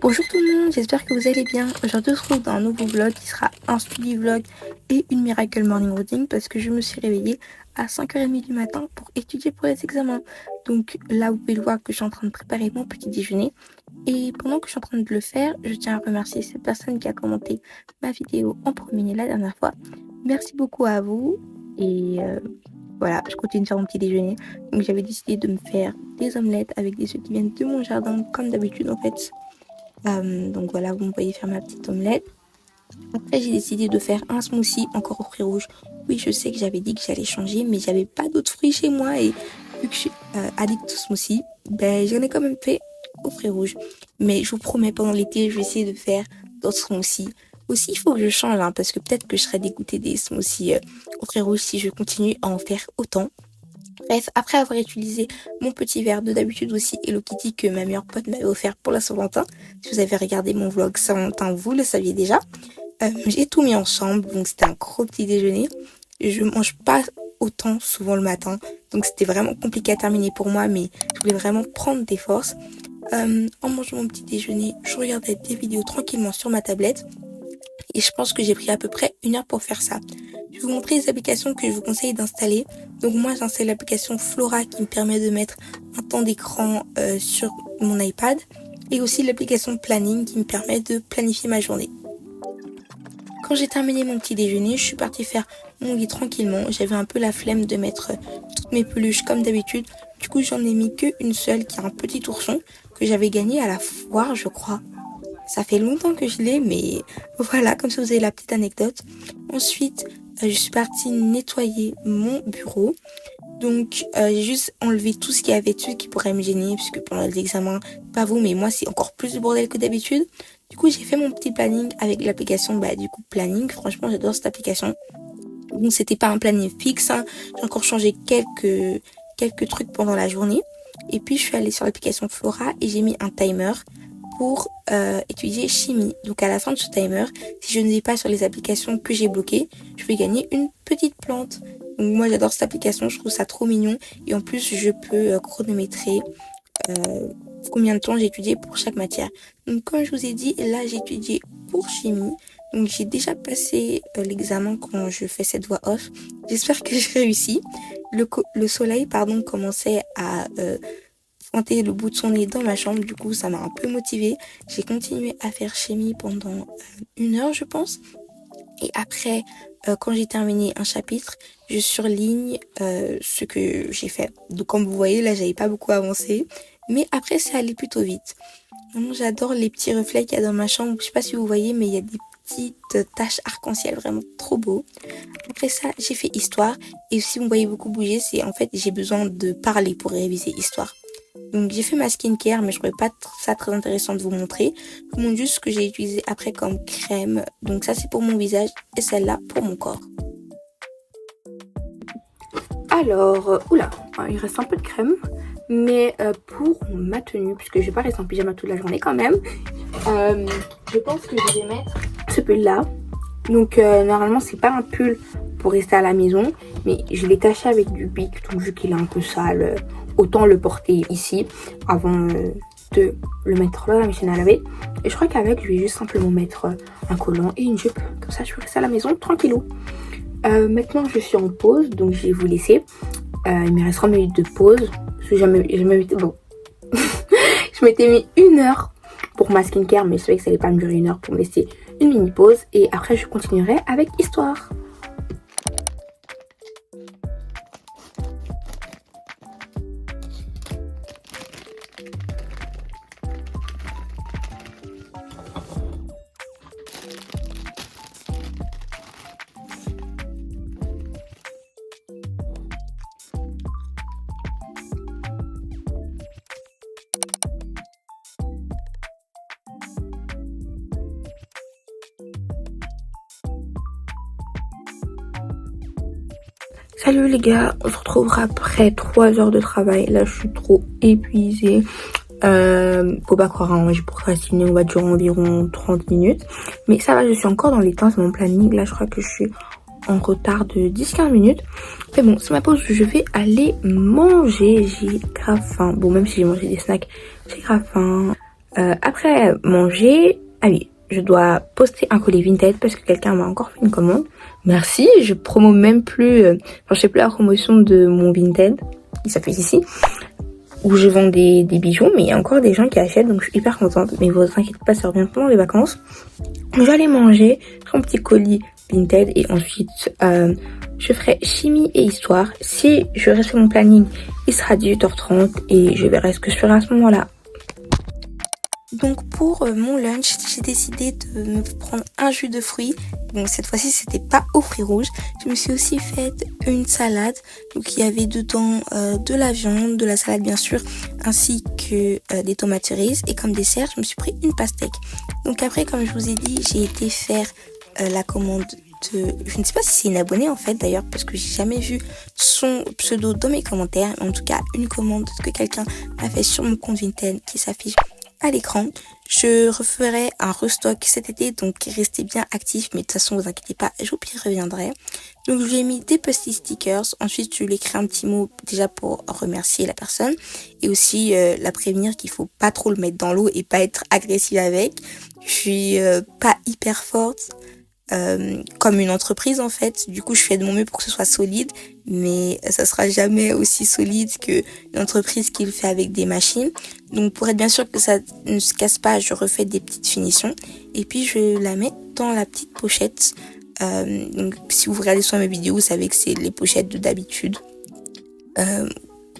Bonjour tout le monde, j'espère que vous allez bien. Aujourd'hui on se retrouve dans un nouveau vlog qui sera un study vlog et une miracle morning routine parce que je me suis réveillée à 5h30 du matin pour étudier pour les examens. Donc là vous pouvez le voir que je suis en train de préparer mon petit déjeuner et pendant que je suis en train de le faire, je tiens à remercier cette personne qui a commenté ma vidéo en premier la dernière fois. Merci beaucoup à vous et voilà, je continue de faire mon petit déjeuner. Donc j'avais décidé de me faire des omelettes avec des œufs qui viennent de mon jardin comme d'habitude en fait. Donc voilà, vous me voyez faire ma petite omelette. Après, j'ai décidé de faire un smoothie encore aux fruits rouges. Oui, je sais que j'avais dit que j'allais changer, mais j'avais pas d'autres fruits chez moi. Et vu que je suis addict au smoothie, ben, j'en ai quand même fait aux fruits rouges. Mais je vous promets, pendant l'été, je vais essayer de faire d'autres smoothies. Aussi, il faut que je change, hein, parce que peut-être que je serais dégoûtée des smoothies aux fruits rouges si je continue à en faire autant. Bref, après avoir utilisé mon petit verre de d'habitude aussi Hello Kitty que ma meilleure pote m'avait offert pour la Saint-Valentin, si vous avez regardé mon vlog Saint-Valentin, vous le saviez déjà, j'ai tout mis ensemble, donc c'était un gros petit déjeuner. Je mange pas autant souvent le matin, donc c'était vraiment compliqué à terminer pour moi, mais je voulais vraiment prendre des forces. En mangeant mon petit déjeuner, je regardais des vidéos tranquillement sur ma tablette. Et je pense que j'ai pris à peu près 1 heure pour faire ça. Je vais vous montrer les applications que je vous conseille d'installer. Donc moi j'installe l'application Flora qui me permet de mettre un temps d'écran sur mon iPad. Et aussi l'application Planning qui me permet de planifier ma journée. Quand j'ai terminé mon petit déjeuner, je suis partie faire mon lit tranquillement. J'avais un peu la flemme de mettre toutes mes peluches comme d'habitude. Du coup j'en ai mis qu'une seule qui est un petit ourson que j'avais gagné à la foire je crois. Ça fait longtemps que je l'ai, mais voilà, comme ça vous avez la petite anecdote. Ensuite, je suis partie nettoyer mon bureau. Donc, j'ai juste enlevé tout ce qu'il y avait dessus qui pourrait me gêner, puisque pendant les examens, pas vous, mais moi, c'est encore plus de bordel que d'habitude. Du coup, j'ai fait mon petit planning avec l'application, Planning. Franchement, j'adore cette application. Donc, c'était pas un planning fixe, hein. J'ai encore changé quelques trucs pendant la journée. Et puis, je suis allée sur l'application Flora et j'ai mis un timer pour étudier chimie. Donc à la fin de ce timer, si je ne vais pas sur les applications que j'ai bloquées, je vais gagner une petite plante. Donc moi j'adore cette application, je trouve ça trop mignon et en plus je peux chronométrer combien de temps j'ai étudié pour chaque matière. Donc comme je vous ai dit, là j'ai étudié pour chimie. Donc j'ai déjà passé l'examen quand je fais cette voix off. J'espère que j'ai réussi. Le soleil commençait à pointer le bout de son nez dans ma chambre, du coup ça m'a un peu motivée. J'ai continué à faire chimie pendant 1 heure je pense. Et après, quand j'ai terminé un chapitre, je surligne ce que j'ai fait. Donc comme vous voyez, là j'avais pas beaucoup avancé. Mais après ça allait plutôt vite. Vraiment j'adore les petits reflets qu'il y a dans ma chambre. Je sais pas si vous voyez, mais il y a des petites taches arc-en-ciel vraiment trop beau. Après ça, j'ai fait histoire. Et si vous me voyez beaucoup bouger, c'est en fait j'ai besoin de parler pour réviser histoire. Donc j'ai fait ma skincare, mais je trouvais pas ça très intéressant de vous montrer. Je vous montre juste ce que j'ai utilisé après comme crème. Donc ça c'est pour mon visage et celle-là pour mon corps. Alors, il reste un peu de crème. Mais pour ma tenue, puisque je vais pas rester en pyjama toute la journée quand même, je pense que je vais mettre ce pull là. Donc normalement c'est pas un pull pour rester à la maison, mais je l'ai taché avec du bic, donc vu qu'il est un peu sale, autant le porter ici avant de le mettre dans la machine à laver. Et je crois qu'avec je vais juste simplement mettre un collant et une jupe, comme ça je peux rester à la maison tranquillou. Maintenant je suis en pause, donc je vais vous laisser. Il me reste 30 minutes de pause. Parce que je m'étais mis 1 heure pour ma skincare, mais je savais que ça allait pas me durer 1 heure pour me laisser une mini pause. Et après je continuerai avec histoire. Salut les gars, on se retrouvera après 3 heures de travail. Là je suis trop épuisée. Faut pas croire, hein, j'ai procrastiné, on va durer environ 30 minutes. Mais ça va, je suis encore dans les temps, c'est mon planning. Là je crois que je suis en retard de 10-15 minutes. Mais bon, c'est ma pause, je vais aller manger. J'ai grave faim. Bon, même si j'ai mangé des snacks, j'ai grave faim. Après manger, ah oui, je dois poster un colis Vinted parce que quelqu'un m'a encore fait une commande. Merci, je promo même plus, je fais plus la promotion de mon Vinted, il s'appelle ici, où je vends des bijoux, mais il y a encore des gens qui achètent, donc je suis hyper contente. Mais vous inquiétez pas, ça revient pendant les vacances. Je vais aller manger, mon petit colis Vinted et ensuite je ferai chimie et histoire. Si je respecte mon planning, il sera 18h30 et je verrai ce que je ferai à ce moment-là. Donc pour mon lunch, j'ai décidé de me prendre un jus de fruits. Donc cette fois-ci, c'était pas aux fruits rouges. Je me suis aussi faite une salade. Donc il y avait dedans de la viande, de la salade bien sûr, ainsi que des tomates cerises. Et comme dessert, je me suis pris une pastèque. Donc après, comme je vous ai dit, j'ai été faire la commande je ne sais pas si c'est une abonnée en fait d'ailleurs parce que j'ai jamais vu son pseudo dans mes commentaires. En tout cas, une commande que quelqu'un a fait sur mon compte Vinted qui s'affiche à l'écran. Je referai un restock cet été, donc restez bien actifs, mais de toute façon vous inquiétez pas, je vous y reviendrai. Donc j'ai mis des petits stickers, ensuite je lui ai écrit un petit mot déjà pour remercier la personne et aussi la prévenir qu'il faut pas trop le mettre dans l'eau et pas être agressive avec. Je suis pas hyper forte. Comme une entreprise en fait, du coup je fais de mon mieux pour que ce soit solide, mais ça sera jamais aussi solide qu'une entreprise qui le fait avec des machines. Donc pour être bien sûr que ça ne se casse pas, je refais des petites finitions et puis je la mets dans la petite pochette. Donc si vous regardez sur mes vidéos, vous savez que c'est les pochettes de d'habitude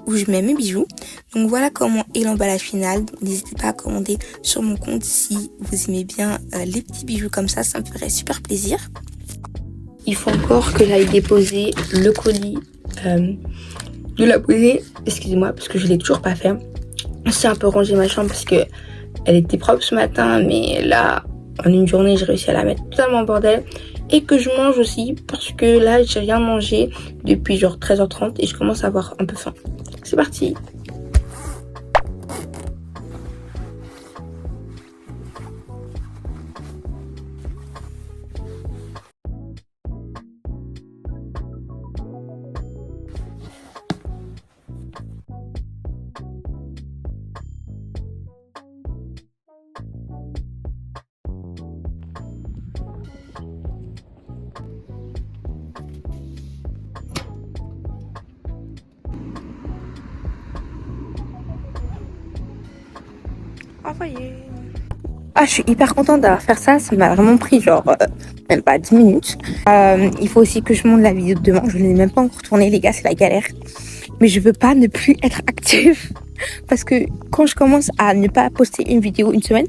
où je mets mes bijoux. Donc voilà comment est l'emballage final. N'hésitez pas à commander sur mon compte si vous aimez bien les petits bijoux comme ça me ferait super plaisir. Il faut encore que j'aille déposer le colis de la posée. Excusez-moi parce que je l'ai toujours pas fait. J'ai un peu rangé ma chambre parce que elle était propre ce matin, mais là en une journée j'ai réussi à la mettre totalement en bordel. Et que je mange aussi parce que là j'ai rien mangé depuis genre 13h30 et je commence à avoir un peu faim. C'est parti. Envoyé. Ah, je suis hyper contente d'avoir fait ça. Ça m'a vraiment pris genre même pas 10 minutes. Il faut aussi que je monte la vidéo de demain. Je ne l'ai même pas encore tournée, les gars, c'est la galère. Mais je veux pas ne plus être active. Parce que quand je commence à ne pas poster une vidéo une semaine,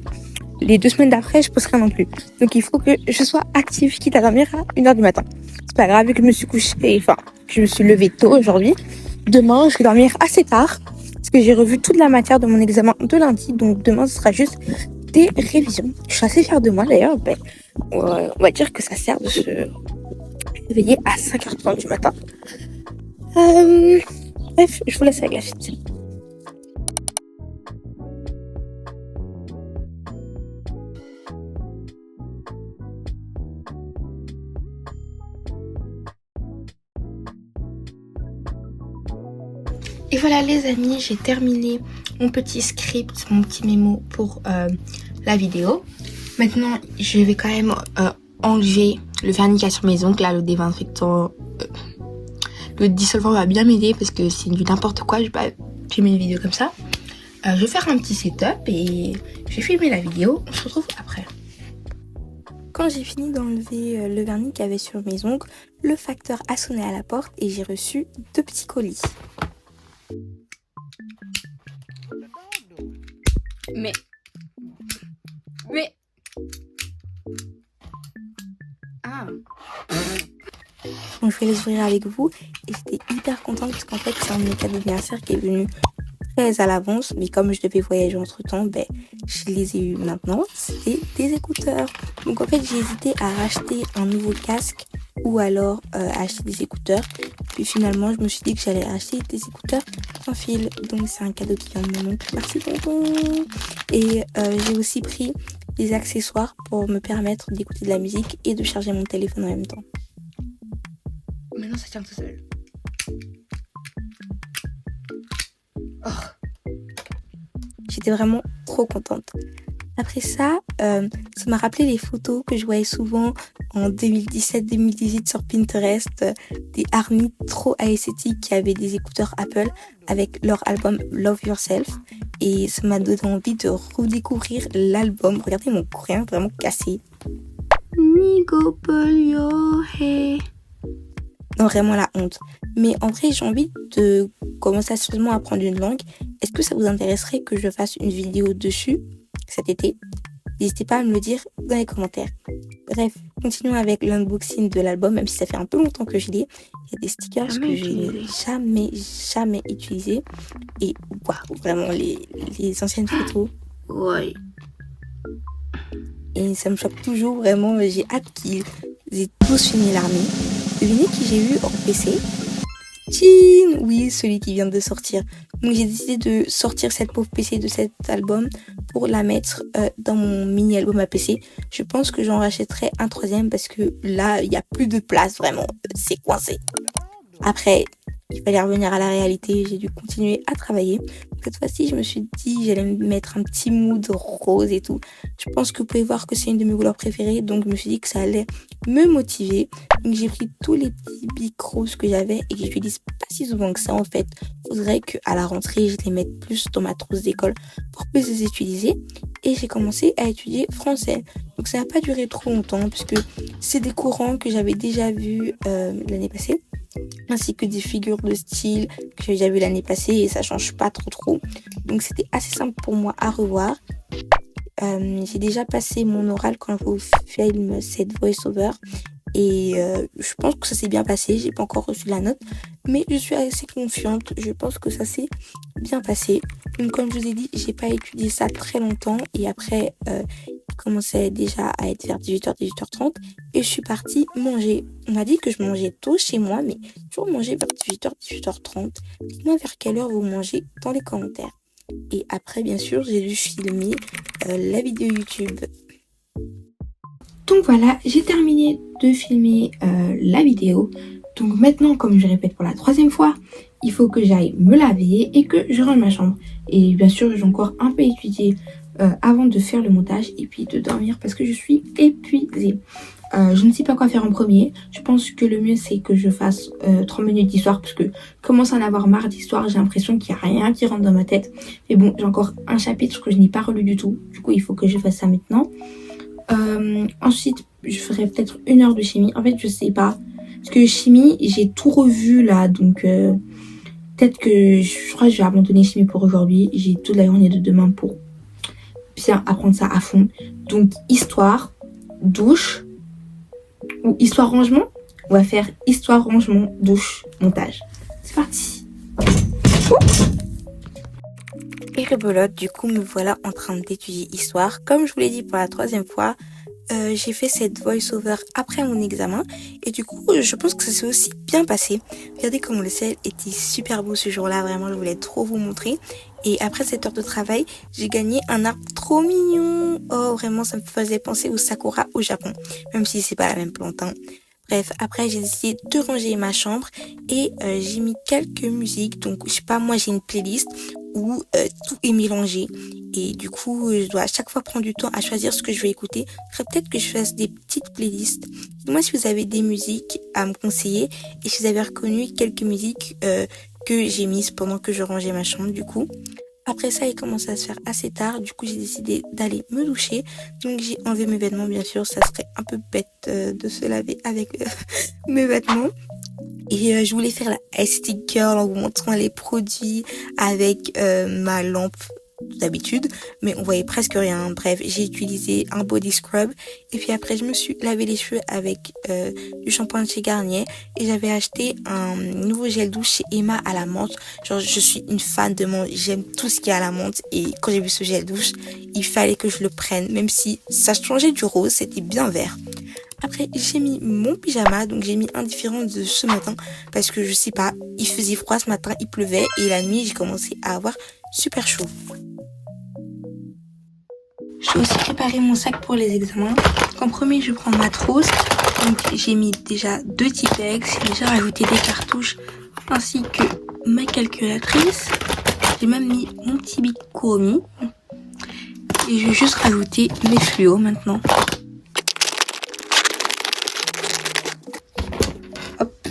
les 2 semaines d'après, je posterai non plus. Donc il faut que je sois active, quitte à dormir à 1h du matin. C'est pas grave, vu que je me suis couchée, enfin, je me suis levée tôt aujourd'hui. Demain, je vais dormir assez tard. Parce que j'ai revu toute la matière de mon examen de lundi. Donc demain, ce sera juste des révisions. Je suis assez fière de moi d'ailleurs. Ben, on va dire que ça sert de se réveiller à 5h30 du matin. Bref, je vous laisse avec la suite. Et voilà les amis, j'ai terminé mon petit script, mon petit mémo pour la vidéo. Maintenant, je vais quand même enlever le vernis qu'il y a sur mes ongles. Là, le désinfectant, le dissolvant va bien m'aider parce que c'est du n'importe quoi. Je vais pas filmer une vidéo comme ça. Je vais faire un petit setup et je vais filmer la vidéo. On se retrouve après. Quand j'ai fini d'enlever le vernis qu'il y avait sur mes ongles, le facteur a sonné à la porte et j'ai reçu 2 petits colis. Mais... Ah. Donc je vais les ouvrir avec vous et j'étais hyper contente parce qu'en fait c'est un de mes cadeaux d'anniversaire qui est venu très à l'avance, mais comme je devais voyager entre temps, ben je les ai eu maintenant. C'était des écouteurs. Donc en fait j'ai hésité à racheter un nouveau casque ou alors acheter des écouteurs. Puis finalement je me suis dit que j'allais acheter des écouteurs sans fil. Donc c'est un cadeau qui vient de mon oncle. Merci tonton. Et j'ai aussi pris des accessoires pour me permettre d'écouter de la musique et de charger mon téléphone en même temps. Maintenant ça tient tout seul. Oh. J'étais vraiment trop contente. Après ça m'a rappelé les photos que je voyais souvent en 2017-2018 sur Pinterest, des ARMY trop esthétiques qui avaient des écouteurs Apple avec leur album Love Yourself. Et ça m'a donné envie de redécouvrir l'album. Regardez mon coréen vraiment cassé. Nigo Polio, hey. Non, vraiment la honte. Mais en vrai, j'ai envie de commencer seulement à apprendre une langue. Est-ce que ça vous intéresserait que je fasse une vidéo dessus cet été? N'hésitez pas à me le dire dans les commentaires. Bref, continuons avec l'unboxing de l'album, même si ça fait un peu longtemps que je l'ai. Il y a des stickers que je n'ai jamais utilisés. Et waouh, vraiment les anciennes photos. Ouais. Et ça me choque toujours, vraiment. J'ai hâte qu'ils aient tous fini l'armée. Devinez qui j'ai eu hors PC? Jin, oui, celui qui vient de sortir. Donc j'ai décidé de sortir cette pauvre PC de cet album pour la mettre dans mon mini-album à PC. Je pense que j'en rachèterai un troisième parce que là, il n'y a plus de place, vraiment. C'est coincé. Après, il fallait revenir à la réalité. J'ai dû continuer à travailler. Cette fois-ci, je me suis dit j'allais me mettre un petit mood rose et tout. Je pense que vous pouvez voir que c'est une de mes couleurs préférées. Donc, je me suis dit que ça allait me motiver. Donc, j'ai pris tous les petits bics roses que j'avais et que j'utilise pas si souvent que ça, en fait. Il faudrait qu'à la rentrée, je les mette plus dans ma trousse d'école pour plus les utiliser. Et j'ai commencé à étudier français. Donc, ça n'a pas duré trop longtemps puisque c'est des courants que j'avais déjà vus l'année passée, ainsi que des figures de style que j'ai déjà vu l'année passée et ça change pas trop. Donc c'était assez simple pour moi à revoir. J'ai déjà passé mon oral quand je vous filme cette voice-over et je pense que ça s'est bien passé. J'ai pas encore reçu la note, mais je suis assez confiante. Je pense que ça s'est bien passé. Donc comme je vous ai dit, j'ai pas étudié ça très longtemps et après il commençait déjà à être vers 18h, 18h30 et je suis partie manger. On m'a dit que je mangeais tôt chez moi, mais j'ai toujours mangé vers 18h, 18h30. Dites-moi vers quelle heure vous mangez dans les commentaires. Et après, bien sûr, j'ai dû filmer la vidéo YouTube. Donc voilà, j'ai terminé de filmer la vidéo. Donc maintenant, comme je répète pour la troisième fois, il faut que j'aille me laver et que je range ma chambre. Et bien sûr, j'ai encore un peu étudié avant de faire le montage et puis de dormir parce que je suis épuisée. Je ne sais pas quoi faire en premier. Je pense que le mieux c'est que je fasse 30 minutes d'histoire parce que je commence à en avoir marre d'histoire. J'ai l'impression qu'il n'y a rien qui rentre dans ma tête. Mais bon, j'ai encore un chapitre que je n'ai pas relu du tout. Du coup, il faut que je fasse ça maintenant. Ensuite, je ferai peut-être 1 heure de chimie. En fait, je sais pas. Parce que chimie, j'ai tout revu là. Donc, peut-être que je crois que je vais abandonner chimie pour aujourd'hui. J'ai toute la journée de demain pour bien apprendre ça à fond. Donc, histoire, douche ou histoire rangement. On va faire histoire rangement, douche, montage. C'est parti. Et rebelote, du coup me voilà en train d'étudier histoire. Comme je vous l'ai dit pour la troisième fois, j'ai fait cette voice-over après mon examen et du coup je pense que ça s'est aussi bien passé. Regardez comment le ciel était super beau ce jour-là, vraiment je voulais trop vous montrer. Et après cette heure de travail, j'ai gagné un arbre trop mignon. Oh vraiment ça me faisait penser au sakura au Japon, même si c'est pas la même plante hein. Bref, après j'ai décidé de ranger ma chambre et j'ai mis quelques musiques. Donc je sais pas, moi j'ai une playlist où tout est mélangé et du coup je dois à chaque fois prendre du temps à choisir ce que je vais écouter. Peut-être que je fasse des petites playlists. Dites-moi si vous avez des musiques à me conseiller et si vous avez reconnu quelques musiques que j'ai mises pendant que je rangeais ma chambre du coup. Après ça, il commence à se faire assez tard. Du coup, j'ai décidé d'aller me doucher. Donc, j'ai enlevé mes vêtements, bien sûr. Ça serait un peu bête de se laver avec mes vêtements. Et je voulais faire la aesthetic girl en vous montrant les produits avec ma lampe d'habitude, mais on voyait presque rien. Bref, j'ai utilisé un body scrub et puis après je me suis lavé les cheveux avec du shampoing de chez Garnier et j'avais acheté un nouveau gel douche chez Emma à la menthe. Genre je suis une fan de menthe, j'aime tout ce qui est à la menthe et quand j'ai vu ce gel douche, il fallait que je le prenne même si ça changeait du rose, c'était bien vert. Après, j'ai mis mon pyjama, donc j'ai mis un différent de ce matin parce que je sais pas, il faisait froid ce matin, il pleuvait et la nuit, j'ai commencé à avoir super chaud. J'ai aussi préparé mon sac pour les examens. En premier, je prends ma trousse. Donc, j'ai mis déjà 2 Tipex, j'ai déjà rajouté des cartouches ainsi que ma calculatrice. J'ai même mis mon petit bic Kuromi. Et je vais juste rajouter mes fluos maintenant. Hop.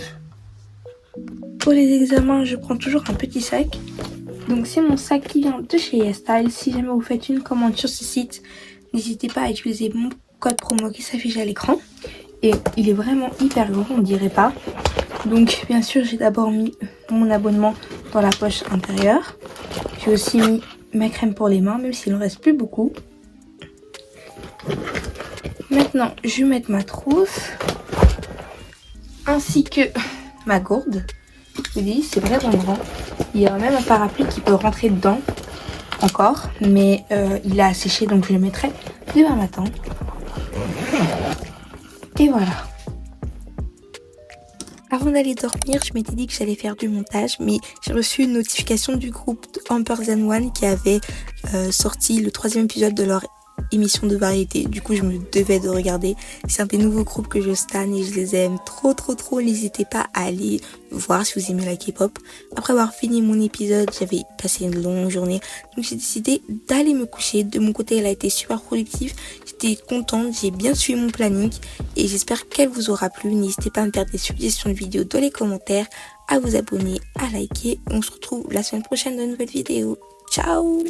Pour les examens, je prends toujours un petit sac. Donc c'est mon sac qui vient de chez YesStyle. Si jamais vous faites une commande sur ce site, n'hésitez pas à utiliser mon code promo qui s'affiche à l'écran. Et il est vraiment hyper gros, on dirait pas. Donc bien sûr, j'ai d'abord mis mon abonnement dans la poche intérieure. J'ai aussi mis ma crème pour les mains, même s'il ne reste plus beaucoup. Maintenant, je vais mettre ma trousse ainsi que ma gourde. Je vous dis, c'est vraiment grand. Il y a même un parapluie qui peut rentrer dedans encore, mais il a asséché, donc je le mettrai demain matin. Et voilà. Avant d'aller dormir, je m'étais dit que j'allais faire du montage, mais j'ai reçu une notification du groupe Amper Than One qui avait sorti le 3e épisode de leur émission de variété. Du coup, je me devais de regarder. C'est un des nouveaux groupes que je stan et je les aime trop. N'hésitez pas à aller voir si vous aimez la K-pop. Après avoir fini mon épisode, j'avais passé une longue journée. Donc j'ai décidé d'aller me coucher. De mon côté, elle a été super productive. J'étais contente, j'ai bien suivi mon planning et j'espère qu'elle vous aura plu. N'hésitez pas à me faire des suggestions de vidéos dans les commentaires, à vous abonner, à liker. On se retrouve la semaine prochaine dans une nouvelle vidéo. Ciao!